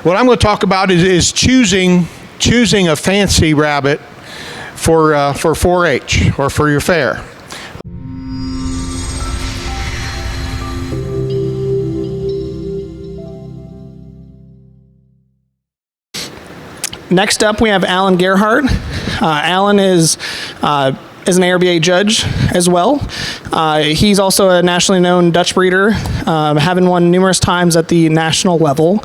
What I'm going to talk about is choosing a fancy rabbit for 4-H or for your fair. Next up, we have Allan Gerhart. Allan is an ARBA judge as well. He's also a nationally known Dutch breeder, having won numerous times at the national level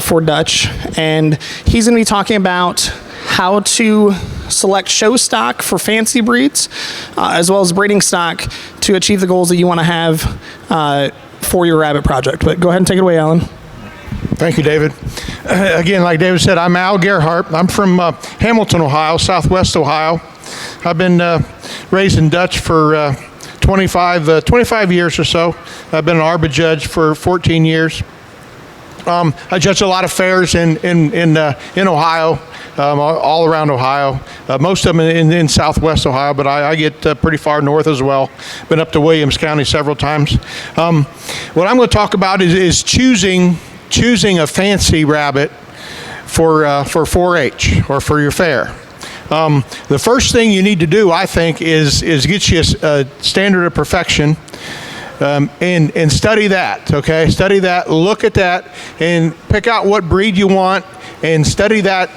for Dutch. And he's going to be talking about how to select show stock for fancy breeds, as well as breeding stock to achieve the goals that you want to have for your rabbit project. But go ahead and take it away, Allan. Thank you, David. Again, like David said, I'm Al Gerhart. I'm from Hamilton, Ohio, Southwest Ohio. I've been raising Dutch for 25 years or so. I've been an ARBA judge for 14 years. I judge a lot of fairs in Ohio, all around Ohio. Most of them in Southwest Ohio, but I get pretty far north as well. Been up to Williams County several times. What I'm going to talk about is choosing a fancy rabbit for 4-H or for your fair. The first thing you need to do, I think, is get you a standard of perfection and study that. Okay, study that, look at that, and pick out what breed you want, and study that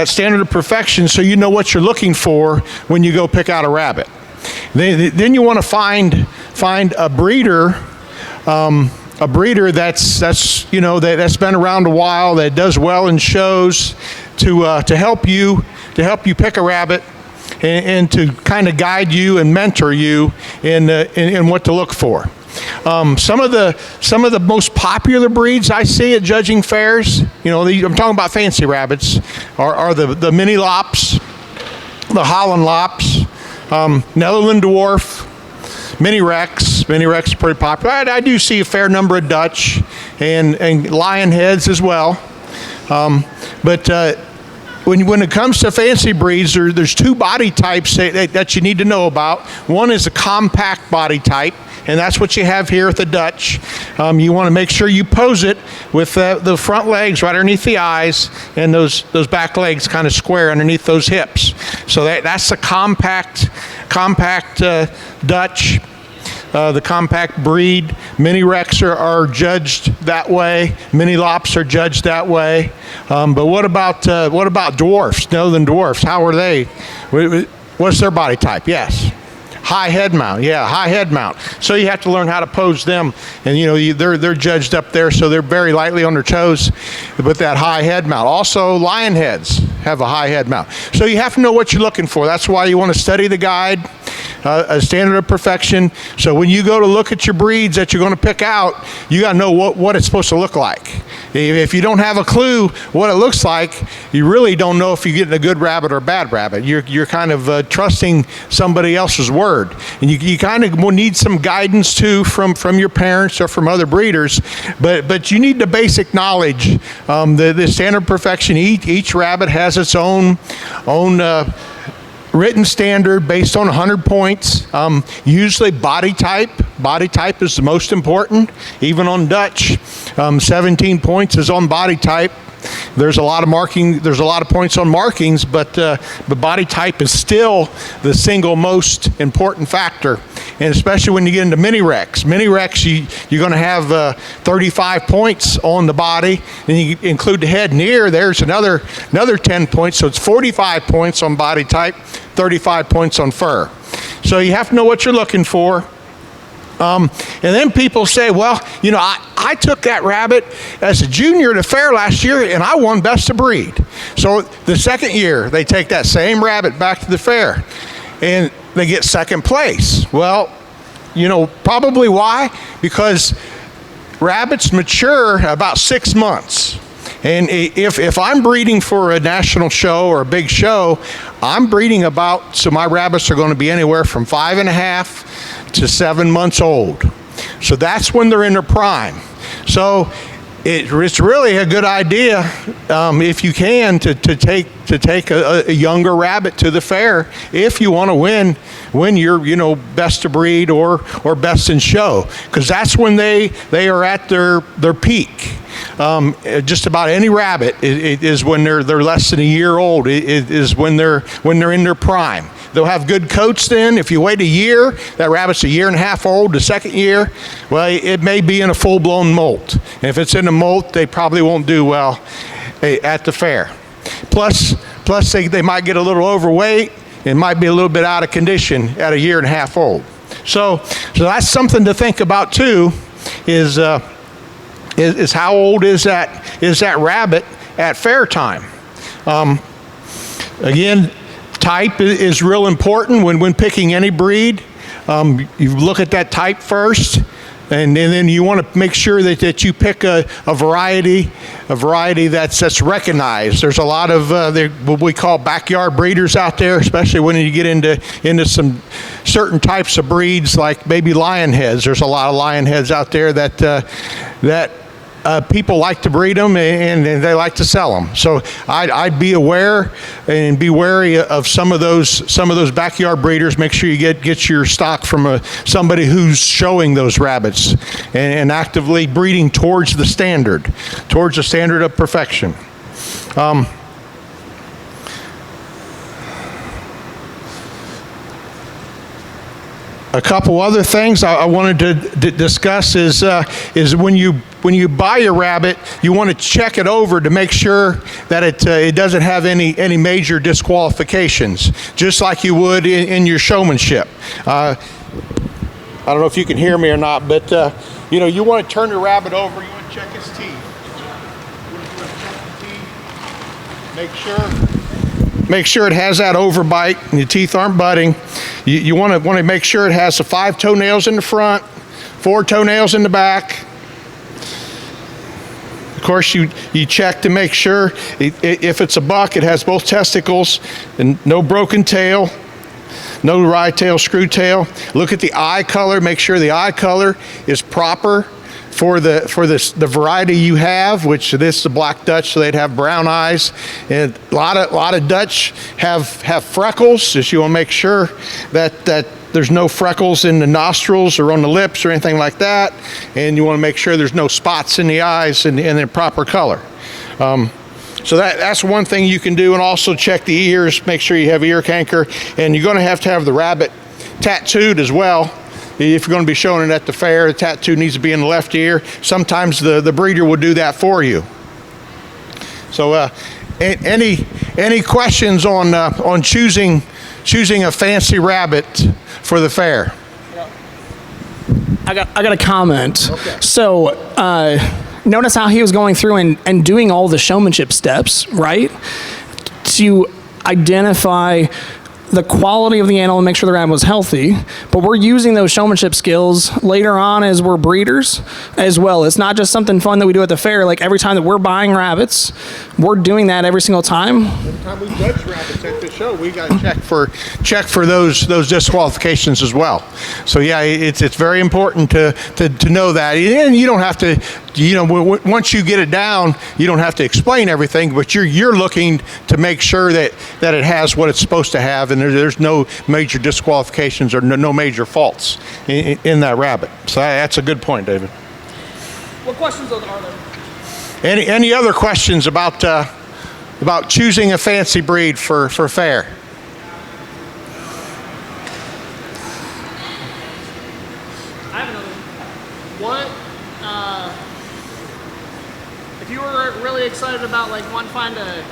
standard of perfection so you know what you're looking for when you go pick out a rabbit. Then you want to find a breeder. A breeder that's been around a while, that does well in shows, to help you pick a rabbit and to kind of guide you and mentor you in what to look for. Some of the most popular breeds I see at judging fairs, I'm talking about fancy rabbits, are the mini lops, the Holland lops, Netherland dwarf, Mini Rex. Mini Rex is pretty popular. I do see a fair number of Dutch and lion heads as well. But when it comes to fancy breeds, there's two body types that you need to know about. One is a compact body type, and that's what you have here with the Dutch. You want to make sure you pose it with the front legs right underneath the eyes, and those back legs kind of square underneath those hips. So that's the compact Dutch. The compact breed. Mini Rex are judged that way. Mini Lops are judged that way. But what about dwarfs? Netherland dwarfs? How are they? What's their body type? Yes. High head mount, high head mount. So you have to learn how to pose them, and they're judged up there, so they're very lightly on their toes with that high head mount. Also, lion heads have a high head mount. So you have to know what you're looking for. That's why you want to study the guide, a standard of perfection. So when you go to look at your breeds that you're going to pick out, you got to know what it's supposed to look like. If you don't have a clue what it looks like, you really don't know if you're getting a good rabbit or a bad rabbit. You're kind of trusting somebody else's word. And you kind of will need some guidance too from your parents or from other breeders, but you need the basic knowledge. The standard of perfection, each rabbit has its own written standard based on 100 points. Usually body type is the most important. Even on Dutch, 17 points is on body type. There's a lot of points on markings, but body type is still the single most important factor. And especially when you get into Mini Rex. Mini Rex, you're going to have 35 points on the body. Then you include the head and ear, there's another 10 points. So it's 45 points on body type, 35 points on fur. So you have to know what you're looking for. And then people say, well, I took that rabbit as a junior at a fair last year and I won best of breed. So the second year they take that same rabbit back to the fair and they get second place. Well, probably why? Because rabbits mature about 6 months. And if I'm breeding for a national show or a big show, I'm breeding so my rabbits are going to be anywhere from 5.5 to 7 months old. So that's when they're in their prime. So it's really a good idea, if you can, to take to take a younger rabbit to the fair if you want to win your, you know, best of breed or best in show, because that's when they are at their peak. Just about any rabbit it is when they're less than a year old. It is when they're in their prime. They'll have good coats then. If you wait a year, that rabbit's a year and a half old. The second year, well, it may be in a full-blown molt. And if it's in a molt, they probably won't do well at the fair. Plus they might get a little overweight and might be a little bit out of condition at a year and a half old. So that's something to think about too. Is how old is that rabbit at fair time? Again, type is real important when picking any breed. You look at that type first, and then you want to make sure that you pick a variety that's recognized. There's a lot of what we call backyard breeders out there, especially when you get into some certain types of breeds like baby lion heads. There's a lot of lion heads out there that people like to breed them and they like to sell them. So I'd be aware and be wary of some of those backyard breeders. Make sure you get your stock from somebody who's showing those rabbits and actively breeding towards the standard of perfection. A couple other things I wanted to discuss is when you buy a rabbit, you want to check it over to make sure that it doesn't have any major disqualifications, just like you would in your showmanship. I don't know if you can hear me or not, but you know, you want to turn your rabbit over. You want to check his teeth. You want to check the teeth. Make sure it has that overbite and the teeth aren't budding. You want to make sure it has the 5 toenails in the front, 4 toenails in the back. Of course, you check to make sure if it's a buck, it has both testicles and no broken tail, no wry tail, screw tail. Look at the eye color. Make sure the eye color is proper for the variety you have, which this is a black Dutch, so they'd have brown eyes. And a lot of Dutch have freckles, so you want to make sure that there's no freckles in the nostrils or on the lips or anything like that. And you want to make sure there's no spots in the eyes and in proper color. So that's one thing you can do, and also check the ears, make sure you have ear canker, and you're going to have the rabbit tattooed as well. If you're going to be showing it at the fair, the tattoo needs to be in the left ear. Sometimes the breeder will do that for you. So any questions on choosing a fancy rabbit for the fair? I got a comment. Okay. So notice how he was going through and doing all the showmanship steps, right? To identify the quality of the animal and make sure the rabbit was healthy, but we're using those showmanship skills later on as we're breeders as well. It's not just something fun that we do at the fair. Like every time that we're buying rabbits, we're doing that every single time. Every time we judge rabbits at the show, we got to check for those disqualifications as well. So yeah, it's very important to know that, and you don't have to. You know, once you get it down, you don't have to explain everything, but you're looking to make sure that it has what it's supposed to have, and there's no major disqualifications or no major faults in that rabbit. So that's a good point, David. What questions are there? Any other questions about choosing a fancy breed for fair? I have another one. What? If you were really excited about like wanting to find a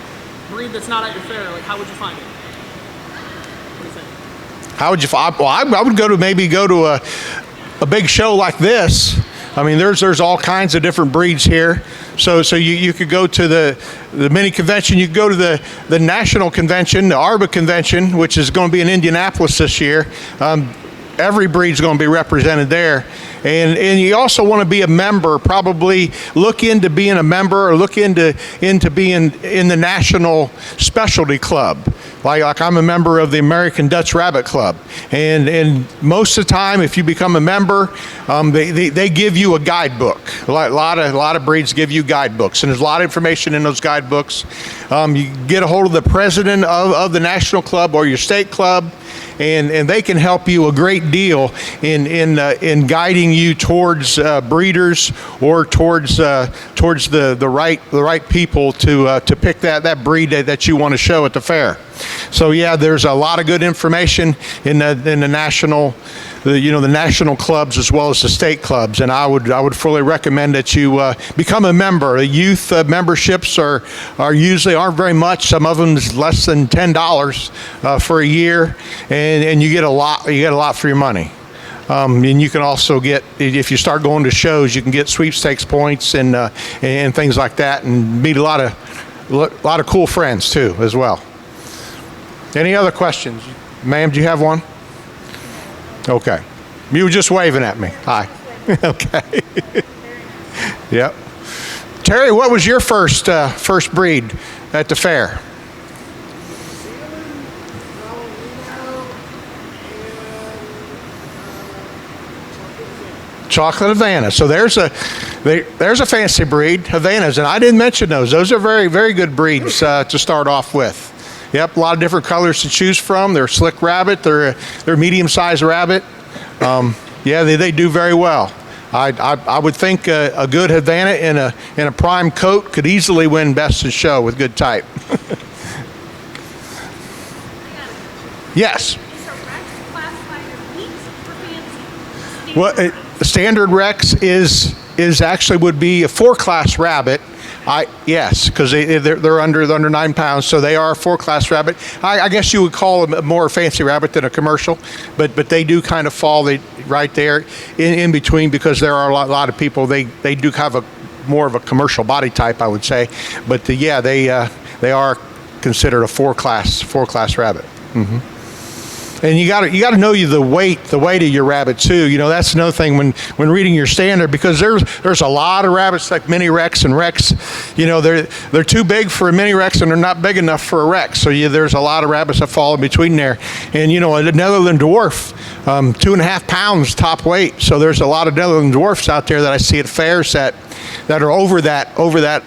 breed that's not at your fair, like how would you find it? What do you think? How would you find? Well, I would go to a big show like this. I mean, there's all kinds of different breeds here. So you could go to the mini convention. You could go to the national convention, the ARBA convention, which is going to be in Indianapolis this year. Every breed's going to be represented there. And you also want to be a member, probably look into being a member or look into being in the National Specialty Club. Like I'm a member of the American Dutch Rabbit Club, and most of the time, if you become a member, they give you a guidebook. A lot of breeds give you guidebooks, and there's a lot of information in those guidebooks. You get a hold of the president of the national club or your state club, and they can help you a great deal in guiding you towards breeders or towards the right people to pick that breed that you want to show at the fair. So yeah, there's a lot of good information in the national, the national clubs as well as the state clubs, and I would fully recommend that you become a member. The youth memberships are usually aren't very much. Some of them is less than $10 for a year, and you get a lot. You get a lot for your money. And you can also get, if you start going to shows, you can get sweepstakes points and things like that, and meet a lot of cool friends too as well. Any other questions? Ma'am, do you have one? Okay. You were just waving at me. Hi. Okay. Yep. Terry, what was your first breed at the fair? Chocolate Havana. So there's a fancy breed, Havanas, and I didn't mention those. Those are very, very good breeds to start off with. Yep, a lot of different colors to choose from. They're a slick rabbit. They're a medium-sized rabbit. Yeah, they do very well. I would think a good Havana in a prime coat could easily win Best in Show with good type. Yes. Well, the standard Rex is actually would be a 4-class rabbit. Yes, because they're under 9 pounds, so they are a 4-class rabbit. I guess you would call them a more fancy rabbit than a commercial, but they do kind of fall right there in between, because there are a lot of people, they do have more of a commercial body type, I would say, but yeah, they are considered a 4-class rabbit. Mm-hmm. And you got to know the weight of your rabbit too. You know, that's another thing when reading your standard, because there's a lot of rabbits like mini Rex and Rex. You know, they're too big for a mini Rex and they're not big enough for a Rex. So there's a lot of rabbits that fall in between there. And you know, a Netherland dwarf, 2.5 pounds top weight. So there's a lot of Netherland dwarfs out there that I see at fairs that are over that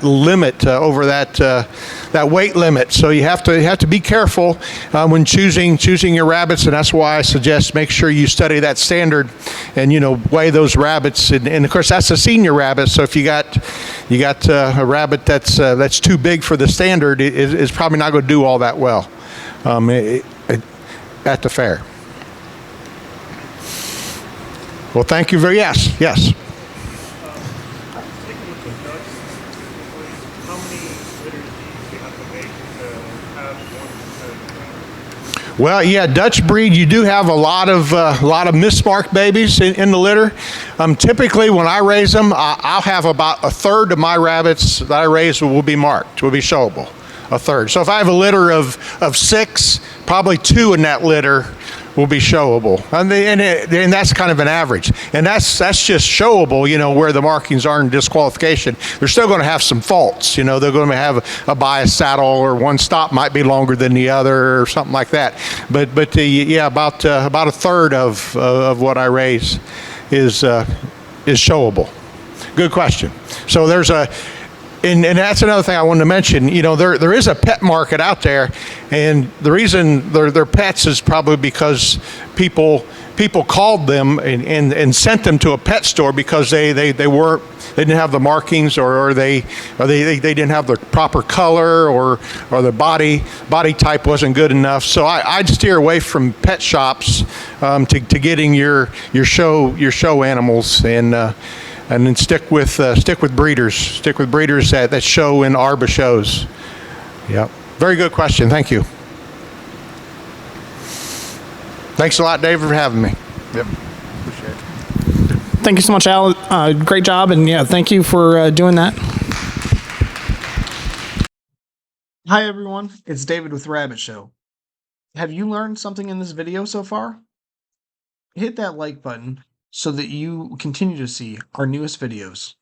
limit, over that weight limit. So you have to be careful when choosing your rabbits, and that's why I suggest make sure you study that standard and weigh those rabbits. And of course that's a senior rabbit. So if you got a rabbit that's too big for the standard, it's probably not going to do all that well at the fair. Well, thank you very yes. Well, yeah, Dutch breed, you do have a lot of mismarked babies in the litter. Typically, when I raise them, I'll have about a third of my rabbits that I raise will be marked, will be showable, a third. So if I have a litter of 6, probably 2 in that litter will be showable, and that's kind of an average, and that's just showable, where the markings aren't disqualification. They're still going to have some faults, they're going to have a biased saddle, or one stop might be longer than the other, or something like that. But about a third of what I raise is showable. Good question. So there's and that's another thing I wanted to mention. There is a pet market out there, and the reason they're pets is probably because people called them and sent them to a pet store because they didn't have the markings, or they didn't have the proper color, or the body type wasn't good enough. So I'd steer away from pet shops to getting your show animals, and then stick with breeders. Stick with breeders that show in ARBA shows. Yep. Very good question. Thank you. Thanks a lot, David, for having me. Yep. Appreciate it. Thank you so much, Al. Great job, and yeah, thank you for doing that. Hi, everyone. It's David with Rabbit Show. Have you learned something in this video so far? Hit that like button so that you continue to see our newest videos.